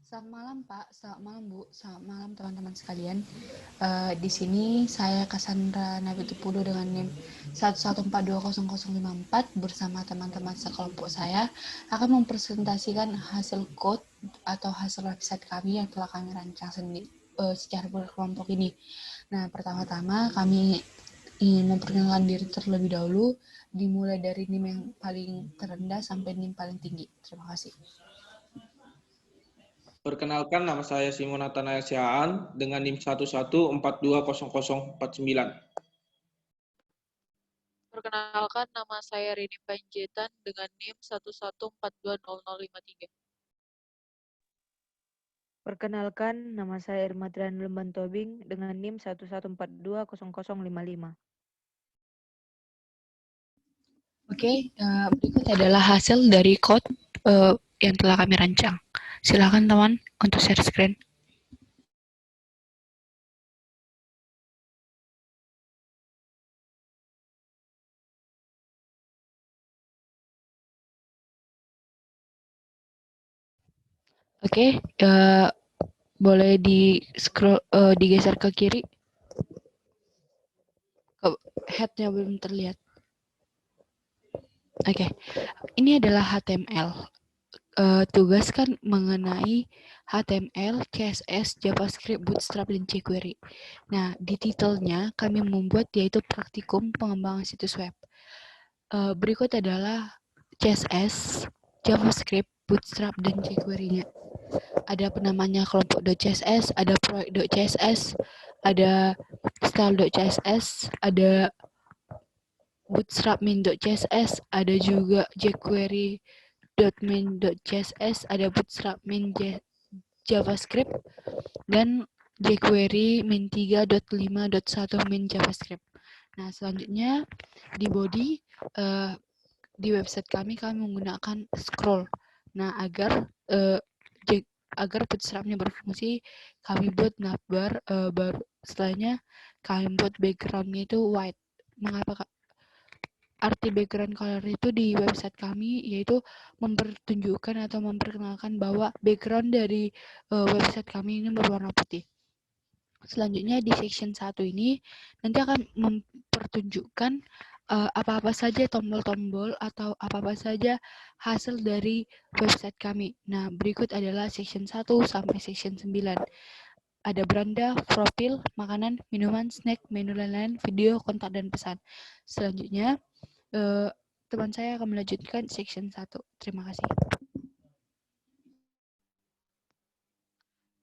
Selamat malam Pak, selamat malam Bu, selamat malam teman-teman sekalian. Di sini saya Cassandra Nabitupulu dengan NIM 114200054 bersama teman-teman sekelompok saya akan mempresentasikan hasil code atau hasil website kami yang telah kami rancang sendiri secara berkelompok ini. Nah, pertama-tama kami ingin memperkenalkan diri terlebih dahulu, dimulai dari NIM yang paling terendah sampai NIM paling tinggi. Terima kasih. Perkenalkan, nama saya Simon Nathanael Siaan dengan NIM 114200049. Perkenalkan, nama saya Rini Panjaitan dengan NIM 114200053. Perkenalkan, nama saya Irma Trian Lemban Tobing dengan NIM 114200055. Oke, berikut adalah hasil dari code yang telah kami rancang. Silakan teman untuk share screen. Oke, boleh digeser ke kiri. Head-nya belum terlihat. Oke, ini adalah HTML. Tugas kan mengenai HTML, CSS, JavaScript, Bootstrap, dan jQuery. Nah, di titelnya kami membuat yaitu praktikum pengembangan situs web. Berikut adalah CSS, JavaScript, Bootstrap, dan jQuery-nya. Ada penamanya kelompok.css, ada proyek.css, ada style.css, ada Bootstrap main.css, ada juga jQuery.main.css, ada Bootstrap main JavaScript, dan jQuery main 3.5.1 main JavaScript. Nah, selanjutnya di body di website kami menggunakan scroll. Nah, agar Bootstrap-nya berfungsi, kami buat navbar baru. Setelahnya kami buat background-nya itu white. Mengapa arti background color itu di website kami yaitu mempertunjukkan atau memperkenalkan bahwa background dari website kami ini berwarna putih. Selanjutnya di section 1 ini nanti akan mempertunjukkan apa-apa saja tombol-tombol atau apa-apa saja hasil dari website kami. Nah, berikut adalah section 1 sampai section 9. Ada beranda, profil, makanan, minuman, snack, menu lain-lain, video, kontak, dan pesan. Selanjutnya, teman saya akan melanjutkan section 1. Terima kasih.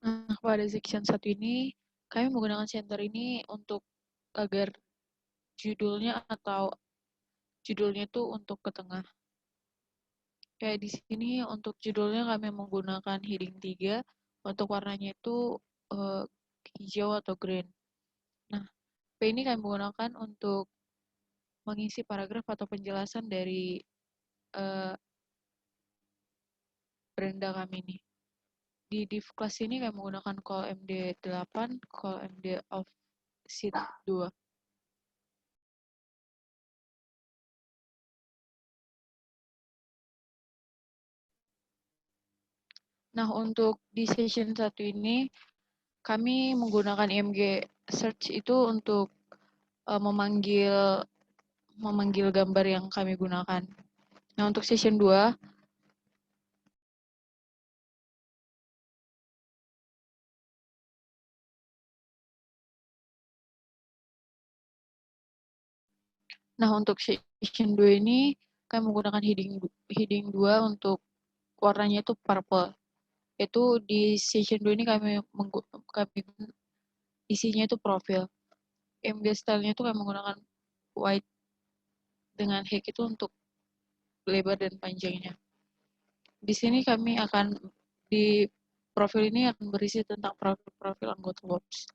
Nah, pada section 1 ini, kami menggunakan center ini untuk agar judulnya itu untuk ke tengah. Kayak di sini untuk judulnya kami menggunakan heading 3, untuk warnanya itu hijau atau green. Nah, P ini kami menggunakan untuk mengisi paragraf atau penjelasan dari beranda kami ini. Di div class ini kami menggunakan call MD8, call MD of sheet 2. Nah, untuk di session 1 ini, kami menggunakan IMG search itu untuk memanggil gambar yang kami gunakan. Nah, untuk session 2, untuk session 2 ini kami menggunakan heading 2 untuk warnanya itu purple. Itu di session 2 ini kami isinya itu profil. MG style-nya itu kami menggunakan white dengan height itu untuk lebar dan panjangnya. Di sini kami akan di profil ini akan berisi tentang profil anggota WordPress.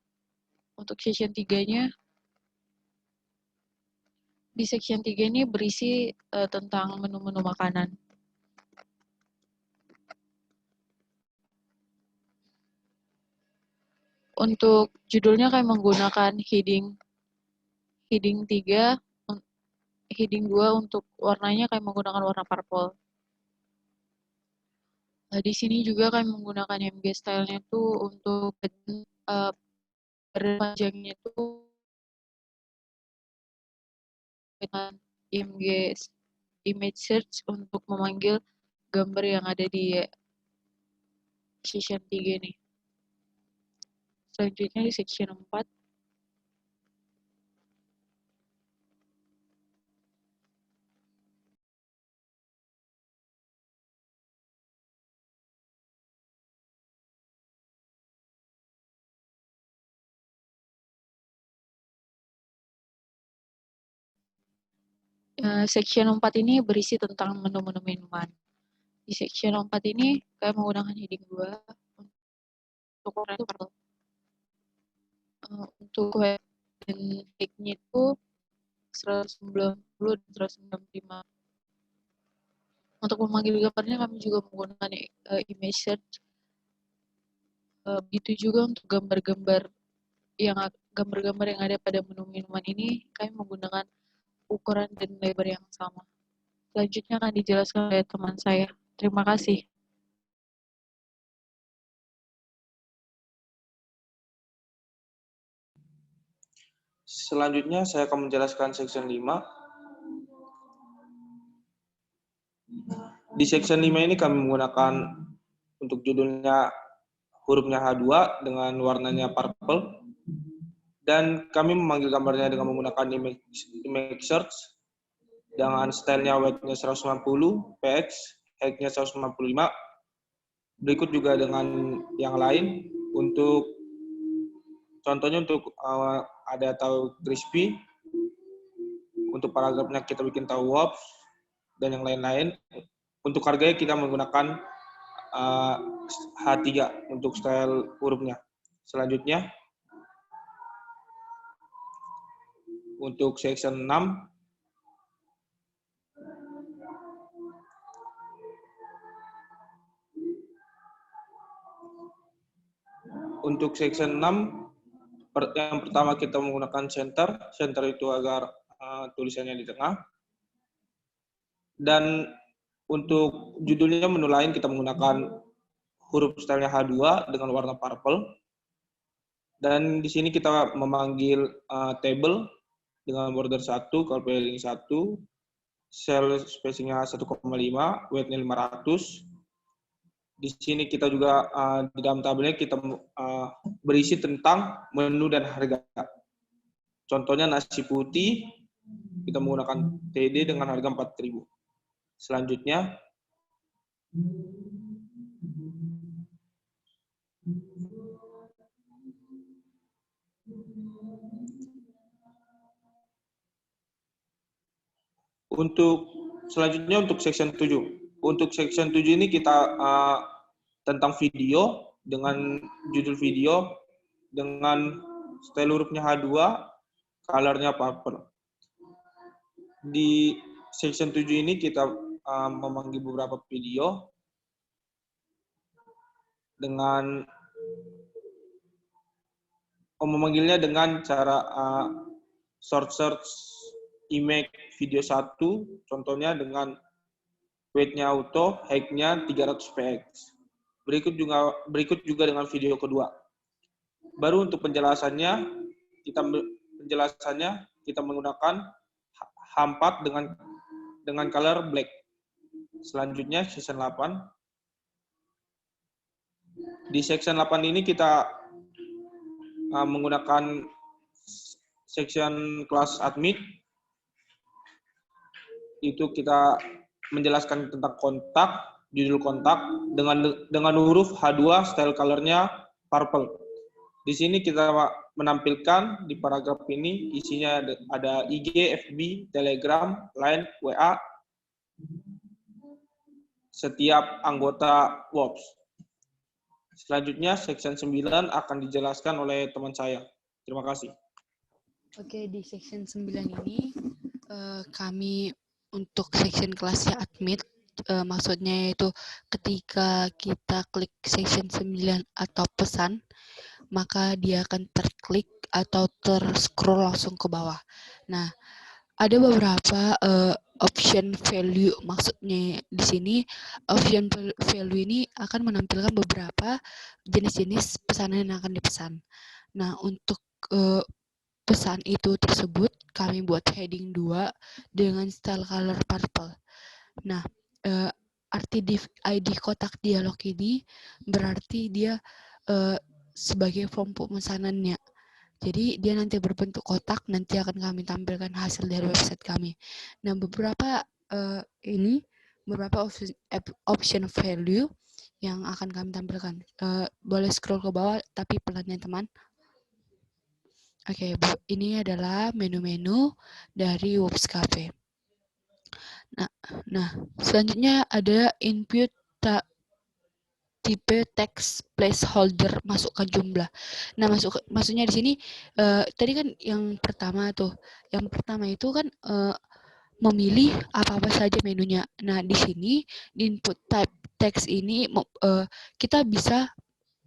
Untuk session 3-nya, di section 3 ini berisi tentang menu-menu makanan. Untuk judulnya kami menggunakan heading 3, heading 2 untuk warnanya kami menggunakan warna purple. Di sini juga kami menggunakan IMG style-nya tuh untuk panjangnya itu dengan IMG image search untuk memanggil gambar yang ada di section 3 nih. Selanjutnya di section 4 section 4 ini berisi tentang menu-menu minuman. Di section 4 ini kami menggunakan heading 2 untuk warna itu purple. Untuk web dan tag-nya itu 190 dan 195. Untuk memanggil gambarnya kami juga menggunakan image search. Begitu juga untuk gambar-gambar yang ada pada menu minuman ini kami menggunakan ukuran dan lebar yang sama. Selanjutnya akan dijelaskan oleh teman saya. Terima kasih. Selanjutnya saya akan menjelaskan section 5. Di section 5 ini kami menggunakan untuk judulnya hurufnya H2 dengan warnanya purple. Dan kami memanggil gambarnya dengan menggunakan image search dengan stylenya weight-nya 150 px, height-nya 155. Berikut juga dengan yang lain untuk contohnya untuk ada tahu crispy, untuk paragrafnya kita bikin tahu wops dan yang lain-lain. Untuk harganya kita menggunakan H3 untuk style hurufnya. Selanjutnya untuk section 6 untuk section 6 yang pertama kita menggunakan center itu agar tulisannya di tengah. Dan untuk judulnya menu lain kita menggunakan huruf stylenya H2 dengan warna purple. Dan di sini kita memanggil table dengan border 1, color padding 1, cell spacingnya 1,5, weight-nya 500. Di sini kita juga di dalam tabelnya kita berisi tentang menu dan harga. Contohnya nasi putih kita menggunakan TD dengan harga 4.000. Selanjutnya untuk section 7. Untuk section 7 ini kita tentang video dengan judul video dengan style hurufnya H2, colornya purple. Di section 7 ini kita memanggil beberapa video dengan memanggilnya dengan cara search image video 1, contohnya dengan weight-nya auto, height-nya 300 px. Berikut juga dengan video kedua. Baru untuk penjelasannya kita menggunakan H4 dengan color black. Selanjutnya section 8. Di section 8 ini kita menggunakan section kelas admit. Itu kita menjelaskan tentang kontak, judul kontak dengan huruf H2 style colornya purple. Di sini kita menampilkan di paragraf ini isinya ada IG, FB, Telegram, Line, WA setiap anggota WOPS. Selanjutnya section 9 akan dijelaskan oleh teman saya. Terima kasih. Oke, di section 9 ini kami untuk section kelasnya admit, maksudnya yaitu ketika kita klik section 9 atau pesan, maka dia akan terklik atau terscroll langsung ke bawah. Nah, ada beberapa option value. Maksudnya di sini option value ini akan menampilkan beberapa jenis-jenis pesanan yang akan dipesan. Nah, untuk pesan itu tersebut kami buat heading 2 dengan style color purple. Nah, arti ID kotak dialog ini berarti dia sebagai form pemesanannya. Jadi dia nanti berbentuk kotak, nanti akan kami tampilkan hasil dari website kami. Nah, beberapa option value yang akan kami tampilkan. Boleh scroll ke bawah, tapi pelannya teman. Oke, ini adalah menu-menu dari Whoops Cafe. Nah, selanjutnya ada input tipe text placeholder, masukkan jumlah. Nah, maksudnya di sini tadi kan yang pertama itu kan memilih apa-apa saja menunya. Nah, di sini di input type text ini kita bisa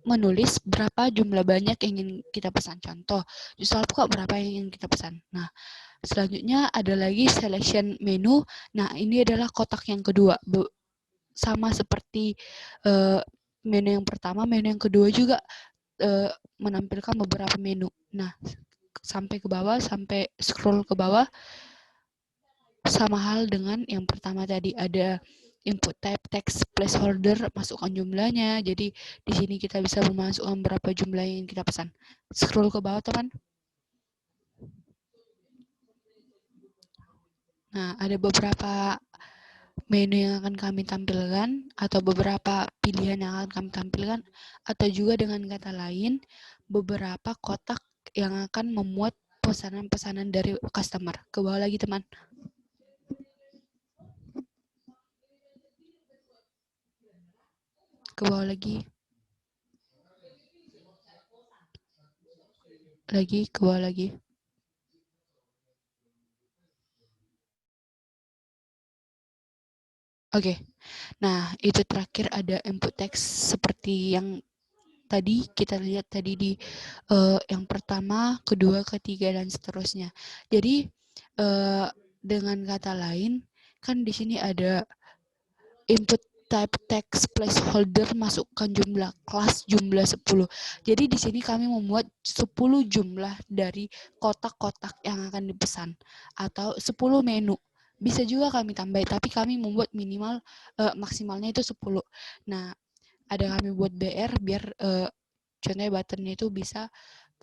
menulis berapa jumlah banyak yang ingin kita pesan. Contoh, misal kok berapa yang ingin kita pesan. Nah, selanjutnya ada lagi selection menu. Nah, ini adalah kotak yang kedua. Sama seperti menu yang pertama, menu yang kedua juga menampilkan beberapa menu. Nah, sampai scroll ke bawah, sama hal dengan yang pertama tadi, ada input type text placeholder, masukkan jumlahnya. Jadi di sini kita bisa memasukkan berapa jumlah yang kita pesan. Scroll ke bawah, teman. Nah, ada beberapa menu yang akan kami tampilkan, atau beberapa pilihan yang akan kami tampilkan, atau juga dengan kata lain, beberapa kotak yang akan memuat pesanan-pesanan dari customer. Ke bawah lagi, teman. Ke bawah lagi. Ke bawah lagi. Oke. Nah, itu terakhir ada input text seperti yang tadi kita lihat tadi di yang pertama, kedua, ketiga, dan seterusnya. Jadi dengan kata lain, kan di sini ada input type text placeholder, masukkan jumlah kelas jumlah 10. Jadi di sini kami membuat 10 jumlah dari kotak-kotak yang akan dipesan, atau 10 menu. Bisa juga kami tambah, tapi kami membuat minimal maksimalnya itu 10. Nah, ada kami buat BR biar contohnya buttonnya itu bisa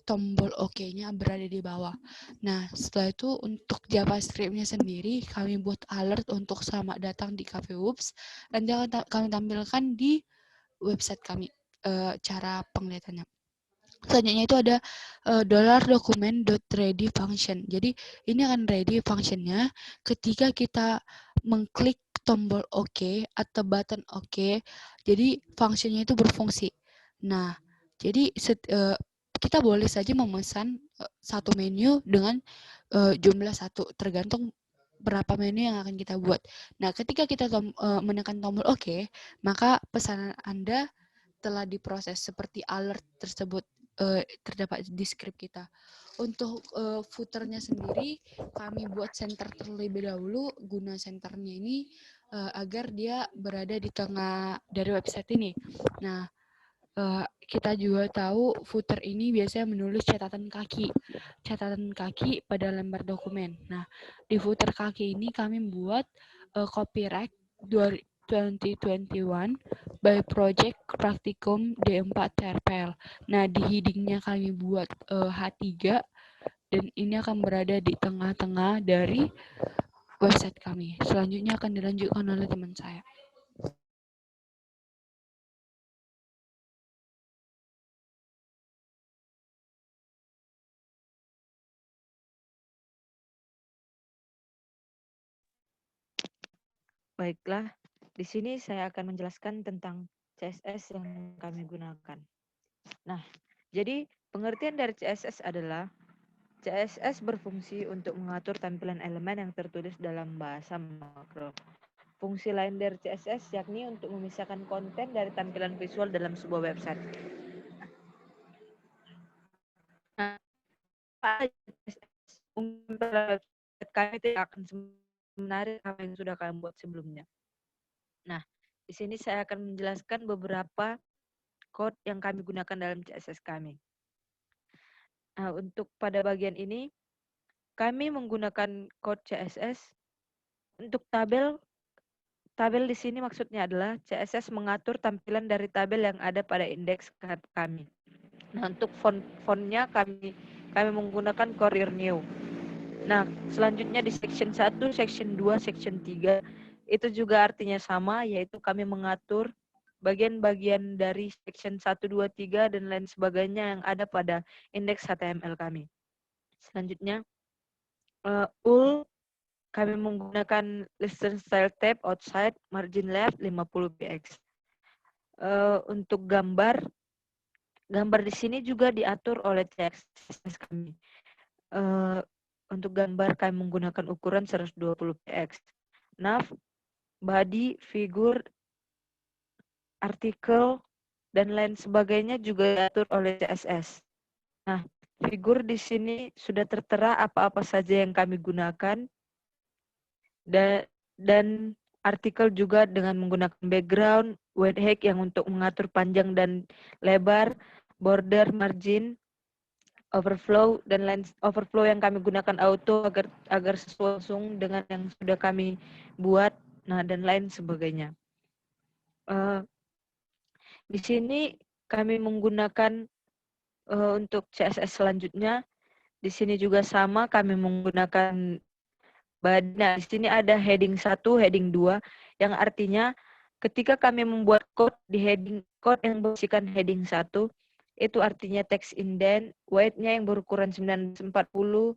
tombol OK-nya berada di bawah. Nah, setelah itu untuk JavaScript-nya sendiri kami buat alert untuk selamat datang di Cafe Whoops. Nanti akan kami tampilkan di website kami cara penglihatannya. Selanjutnya itu ada $document.ready function. Jadi ini akan ready functionnya ketika kita mengklik tombol OK atau button OK. Jadi functionnya itu berfungsi. Nah, jadi kita boleh saja memesan satu menu dengan jumlah 1, tergantung berapa menu yang akan kita buat. Nah, ketika kita menekan tombol OK, maka pesanan Anda telah diproses seperti alert tersebut terdapat di script kita. Untuk footernya sendiri, kami buat center terlebih dahulu. Guna centernya ini agar dia berada di tengah dari website ini. Nah, kita juga tahu footer ini biasanya menulis catatan kaki pada lembar dokumen. Nah, di footer kaki ini kami buat copyright 2021 by Project Praktikum D4 TRPL. Nah, di headingnya kami buat H3, dan ini akan berada di tengah-tengah dari website kami. Selanjutnya akan dilanjutkan oleh teman saya. Baiklah, di sini saya akan menjelaskan tentang CSS yang kami gunakan. Nah, jadi pengertian dari CSS adalah CSS berfungsi untuk mengatur tampilan elemen yang tertulis dalam bahasa makro. Fungsi lain dari CSS yakni untuk memisahkan konten dari tampilan visual dalam sebuah website. Nah, CSS kami tidak akan menarik apa yang sudah kalian buat sebelumnya. Nah, di sini saya akan menjelaskan beberapa code yang kami gunakan dalam CSS kami. Nah, untuk pada bagian ini, kami menggunakan code CSS untuk tabel. Tabel di sini maksudnya adalah CSS mengatur tampilan dari tabel yang ada pada indeks kami. Nah, untuk fontnya kami menggunakan Courier New. Nah, selanjutnya di section 1, section 2, section 3 itu juga artinya sama, yaitu kami mengatur bagian-bagian dari section 1, 2, 3 dan lain sebagainya yang ada pada indeks HTML kami. Selanjutnya, UL kami menggunakan listen style tab outside margin left 50 px. Untuk gambar di sini juga diatur oleh CSS kami. Untuk gambar kami menggunakan ukuran 120 px. Nav, body, figur, artikel, dan lain sebagainya juga diatur oleh CSS. Nah, figur di sini sudah tertera apa-apa saja yang kami gunakan. Dan artikel juga dengan menggunakan background, white height yang untuk mengatur panjang dan lebar, border, margin, overflow, dan lain overflow yang kami gunakan auto agar sesuai langsung dengan yang sudah kami buat, nah dan lain sebagainya. Di sini kami menggunakan untuk CSS selanjutnya, di sini juga sama kami menggunakan body. Nah, di sini ada heading 1, heading 2, yang artinya ketika kami membuat code di heading code yang berisikan heading 1, itu artinya text indent, weight-nya yang berukuran 940,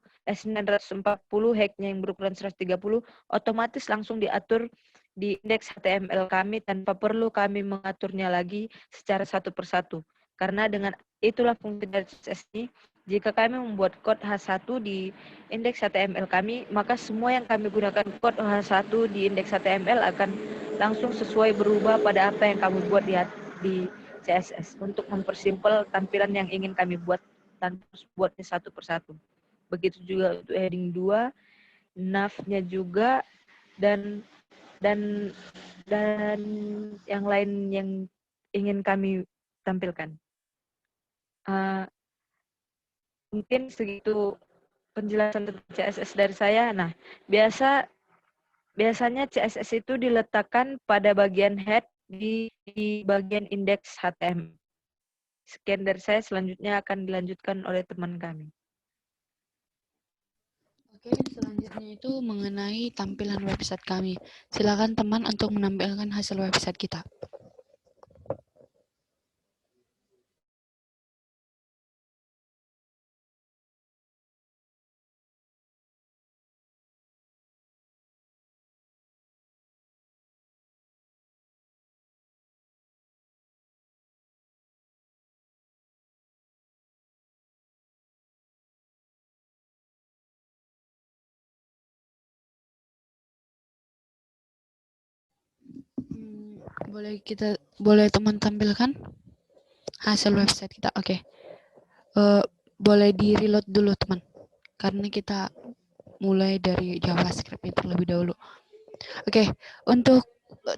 height-nya yang berukuran 130, otomatis langsung diatur di indeks HTML kami tanpa perlu kami mengaturnya lagi secara satu persatu. Karena dengan itulah fungsi dari CSS ini, jika kami membuat code H1 di indeks HTML kami, maka semua yang kami gunakan code H1 di indeks HTML akan langsung sesuai berubah pada apa yang kami buat di CSS untuk mempersimpel tampilan yang ingin kami buat tanpa buatnya satu persatu. Begitu juga untuk heading 2, nav-nya juga, dan yang lain yang ingin kami tampilkan. Mungkin segitu penjelasan tentang CSS dari saya. Nah, biasanya CSS itu diletakkan pada bagian head di bagian indeks HTML. Sekian dari saya, selanjutnya akan dilanjutkan oleh teman kami. Oke, selanjutnya itu mengenai tampilan website kami. Silakan teman untuk menampilkan hasil website kita. Boleh teman tampilkan hasil website kita. Oke. Boleh di reload dulu teman, karena kita mulai dari JavaScript terlebih dahulu. Oke, untuk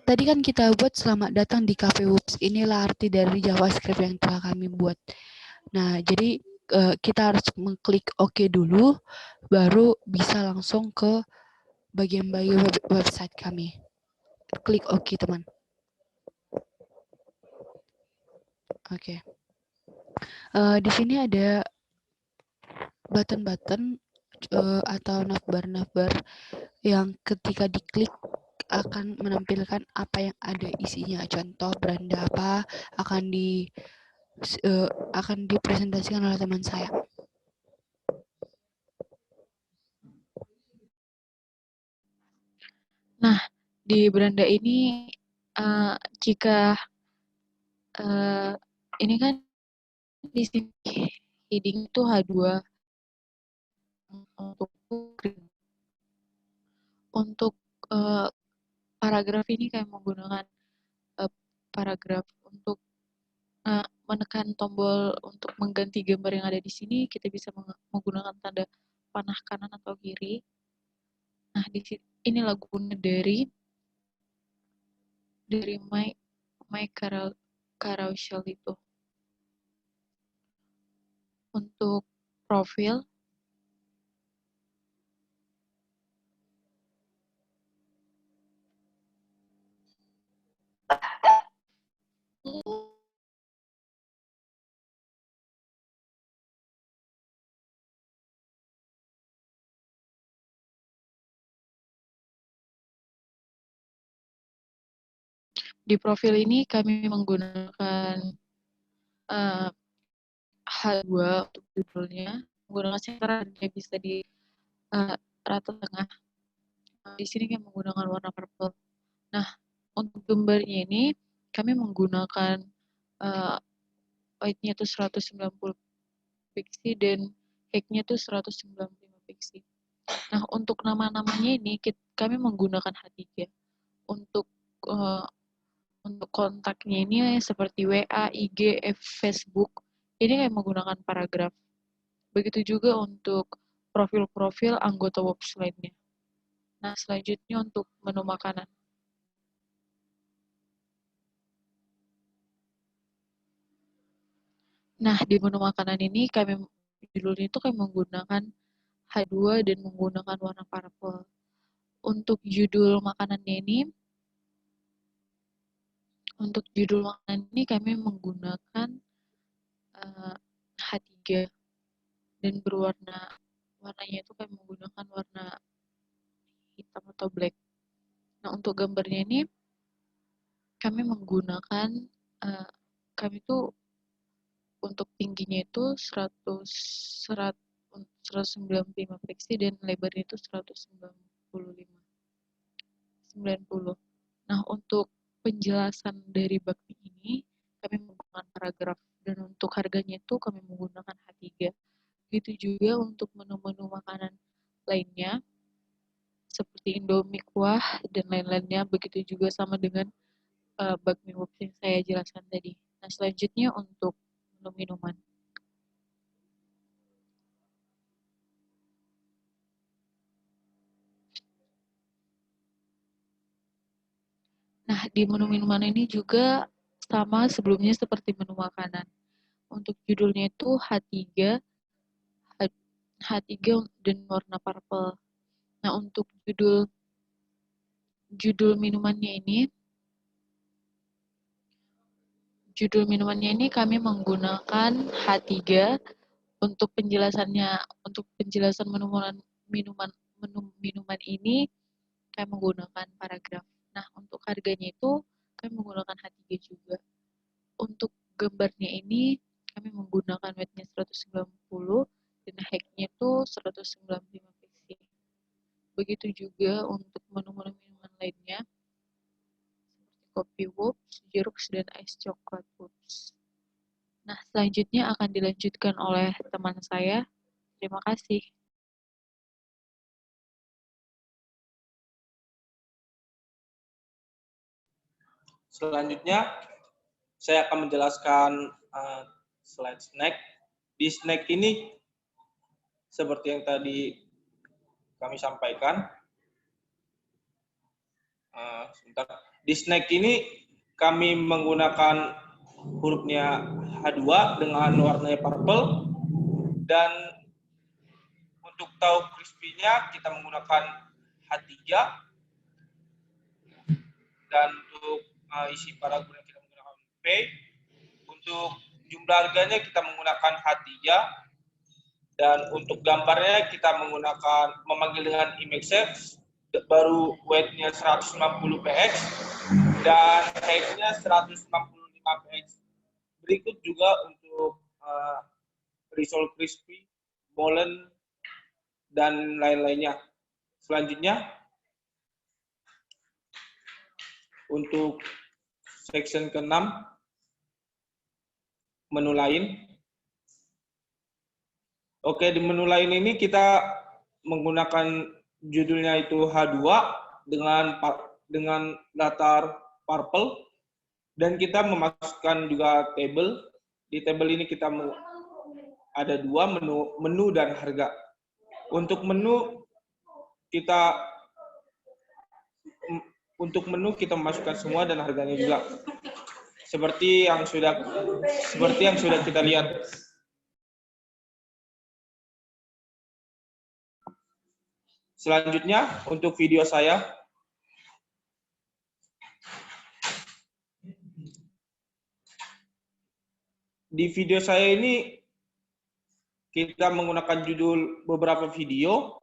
tadi kan kita buat selamat datang di Cafe Whoops. Inilah arti dari JavaScript yang telah kami buat. Nah, jadi kita harus mengklik OK dulu, baru bisa langsung ke bagian bio website kami. Klik OK, teman. Oke. Di sini ada button-button atau navbar yang ketika diklik akan menampilkan apa yang ada isinya. Contoh beranda apa akan dipresentasikan oleh teman saya. Nah, di beranda ini jika ini kan di sini heading itu H2 untuk paragraf ini kayak menggunakan paragraf untuk menekan tombol untuk mengganti gambar yang ada di sini, kita bisa menggunakan tanda panah kanan atau kiri. Nah, ini lagunya dari My Carousel itu. Untuk profil, di profil ini kami menggunakan H2 untuk judulnya, menggunakan center yang bisa di rata tengah. Di sini kami menggunakan warna purple. Nah, untuk gambarnya ini kami menggunakan white-nya itu 190 pixel dan height-nya itu 195 pixel. Nah, untuk nama-namanya ini kami menggunakan H3. Untuk kontaknya ini seperti WA, IG, Facebook, ini kami menggunakan paragraf. Begitu juga untuk profil-profil anggota WOPS lainnya. Nah, selanjutnya untuk menu makanan. Nah, di menu makanan ini judulnya itu kami menggunakan H2 dan menggunakan warna purple. Untuk judul makanannya ini, kami menggunakan H3 dan warnanya itu kami menggunakan warna hitam atau black. Nah, untuk gambarnya ini kami menggunakan untuk tingginya itu 195 pixel dan lebarnya itu 90. Nah, untuk penjelasan dari bakmi ini kami menggunakan paragraf dan untuk harganya itu kami menggunakan H3. Begitu juga untuk menu-menu makanan lainnya seperti Indomie kuah dan lain-lainnya, begitu juga sama dengan bakmi WOPS yang saya jelaskan tadi. Nah, selanjutnya untuk menu minuman. Nah, di menu minuman ini juga sama sebelumnya seperti menu makanan. Untuk judulnya itu H3 dan warna purple. Nah, untuk judul minumannya ini kami menggunakan H3 untuk penjelasan minuman ini kami menggunakan paragraf. Nah, untuk harganya itu kami menggunakan H3 juga. Untuk gambarnya ini kami menggunakan weight-nya 190 dan height-nya itu 195 pixel. Begitu juga untuk menu-menu minuman lainnya seperti kopi WOPS, Jeruk, dan ice coklat WOPS. Nah, selanjutnya akan dilanjutkan oleh teman saya. Terima kasih. Selanjutnya, saya akan menjelaskan slide snack. Di snack ini, seperti yang tadi kami sampaikan, di snack ini kami menggunakan hurufnya H2 dengan warnanya purple, dan untuk tahu crispy-nya kita menggunakan H3, dan untuk isi paragraf kita menggunakan P. Untuk jumlah harganya kita menggunakan H3, dan untuk gambarnya kita memanggil dengan image set, baru weight-nya 190 px dan height-nya 145 px. Berikut juga untuk risol crispy, molen, dan lain-lainnya. Selanjutnya, untuk section ke-6, menu lain. Oke, di menu lain ini kita menggunakan judulnya itu H2 dengan latar purple, dan kita memasukkan juga table. Di table ini kita ada dua, menu dan harga. Untuk menu kita untuk menu kita memasukkan semua dan harganya juga. Seperti yang sudah kita lihat. Selanjutnya untuk video saya. Di video saya ini kita menggunakan judul beberapa video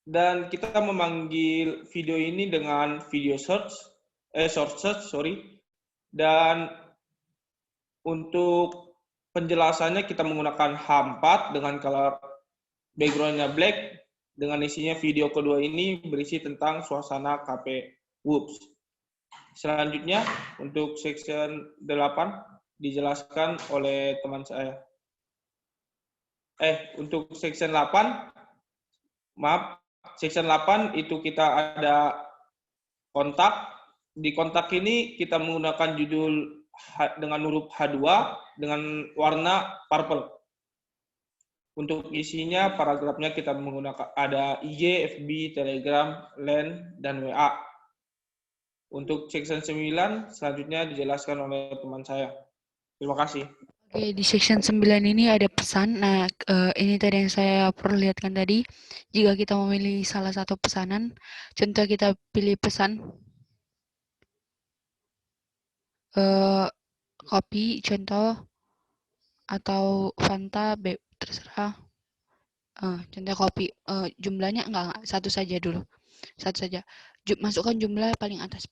dan kita memanggil video ini dengan video short search, dan untuk penjelasannya kita menggunakan H4 dengan color background-nya black, dengan isinya video kedua ini berisi tentang suasana KP Whoops. Selanjutnya untuk section 8 dijelaskan oleh teman saya. Untuk section 8, section 8 itu kita ada kontak. Di kontak ini kita menggunakan judul dengan huruf H2 dengan warna purple. Untuk isinya, paragrafnya kita menggunakan ada IG, FB, Telegram, LINE, dan WA. Untuk section 9, selanjutnya dijelaskan oleh teman saya. Terima kasih. Oke, di section 9 ini ada pesan. Nah, ini tadi yang saya perlihatkan tadi. Jika kita memilih salah satu pesanan, contoh kita pilih pesan kopi, contoh, atau Fanta, terserah. Contoh kopi, jumlahnya enggak, satu saja dulu. Satu saja. Masukkan jumlah paling atas.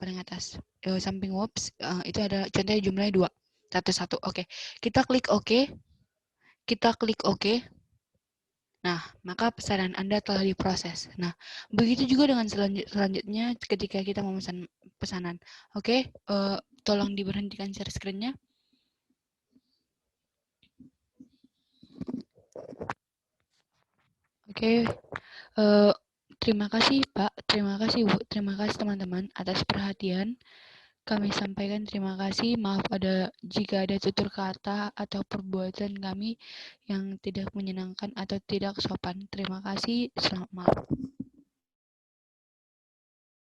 Samping Whoops, itu ada contohnya jumlahnya 2. Satu. Oke. Kita klik OK. Nah, maka pesanan Anda telah diproses. Nah, begitu juga dengan selanjutnya ketika kita memesan pesanan. Oke, tolong diberhentikan share screen-nya. Oke, terima kasih Pak, terima kasih Bu, terima kasih teman-teman atas perhatian. Kami sampaikan terima kasih, maaf jika ada tutur kata atau perbuatan kami yang tidak menyenangkan atau tidak sopan. Terima kasih, selamat malam.